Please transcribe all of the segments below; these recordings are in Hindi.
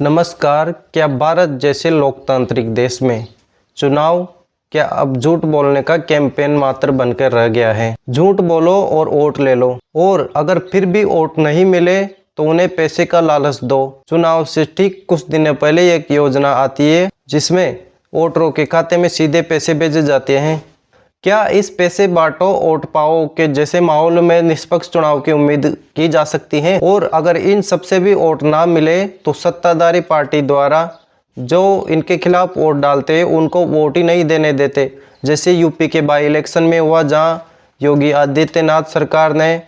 नमस्कार। क्या भारत जैसे लोकतांत्रिक देश में चुनाव क्या अब झूठ बोलने का कैंपेन मात्र बनकर रह गया है? झूठ बोलो और वोट ले लो, और अगर फिर भी वोट नहीं मिले तो उन्हें पैसे का लालच दो। चुनाव से ठीक कुछ दिन पहले एक योजना आती है जिसमें वोटरों के खाते में सीधे पैसे भेजे जाते हैं। क्या इस पैसे बांटो वोट पाओ के जैसे माहौल में निष्पक्ष चुनाव की उम्मीद की जा सकती है? और अगर इन सबसे भी वोट ना मिले तो सत्ताधारी पार्टी द्वारा जो इनके खिलाफ वोट डालते हैं उनको वोट ही नहीं देने देते, जैसे यूपी के बाई इलेक्शन में हुआ, जहां योगी आदित्यनाथ सरकार ने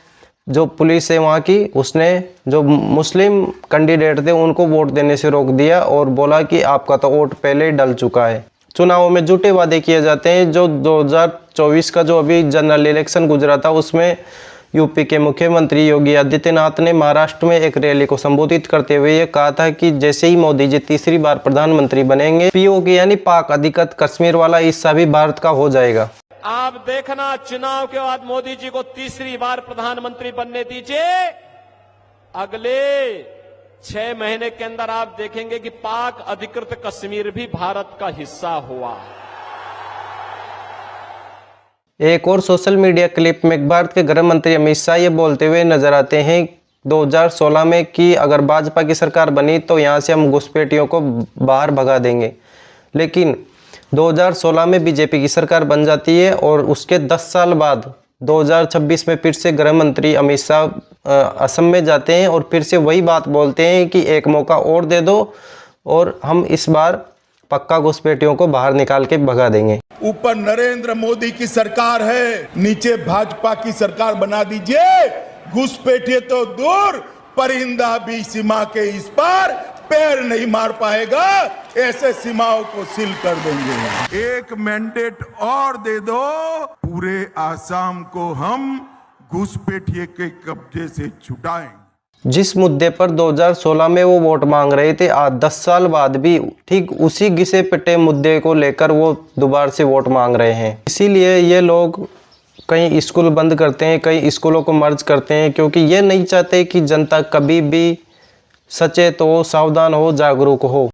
जो पुलिस है वहाँ की, उसने जो मुस्लिम कैंडिडेट थे उनको वोट देने से रोक दिया और बोला कि आपका तो वोट पहले ही डल चुका है। चुनावों में झूठे वादे किए जाते हैं। जो 2024 का जो अभी जनरल इलेक्शन गुजरा था उसमें यूपी के मुख्यमंत्री योगी आदित्यनाथ ने महाराष्ट्र में एक रैली को संबोधित करते हुए ये कहा था कि जैसे ही मोदी जी तीसरी बार प्रधानमंत्री बनेंगे, पीओके यानी पाक अधिकृत कश्मीर वाला हिस्सा भी भारत का हो जाएगा। आप देखना, चुनाव के बाद मोदी जी को तीसरी बार प्रधानमंत्री बनने दीजिए। अगले 6 महीने के अंदर आप देखेंगे कि पाक अधिकृत कश्मीर भी भारत का हिस्सा हुआ। एक और सोशल मीडिया क्लिप में भारत के गृह मंत्री अमित शाह ये बोलते हुए नजर आते हैं 2016 में कि अगर भाजपा की सरकार बनी तो यहाँ से हम घुसपैठियों को बाहर भगा देंगे। लेकिन 2016 में बीजेपी की सरकार बन जाती है और उसके 10 साल बाद 2026 में फिर से गृह मंत्री अमित शाह असम में जाते हैं और फिर से वही बात बोलते हैं कि एक मौका और दे दो और हम इस बार पक्का घुसपैठियों को बाहर निकाल के भगा देंगे। ऊपर नरेंद्र मोदी की सरकार है, नीचे भाजपा की सरकार बना दीजिए। घुसपैठिए तो दूर, परिंदा भी सीमा के इस पार पैर नहीं मार पाएगा। ऐसे सीमाओं को सील कर देंगे। एक मैंडेट और दे दो, पूरे आसाम को हम घुसपैठिए के कब्जे से छुटाएंगे। जिस मुद्दे पर 2016 में वो वोट मांग रहे थे, आज 10 साल बाद भी ठीक उसी घिसे पिटे मुद्दे को लेकर वो दोबारा से वोट मांग रहे हैं। इसीलिए ये लोग कई स्कूल बंद करते हैं, कई स्कूलों को मर्ज करते हैं, क्योंकि ये नहीं चाहते कि जनता कभी भी सचेत हो, सावधान हो, जागरूक हो।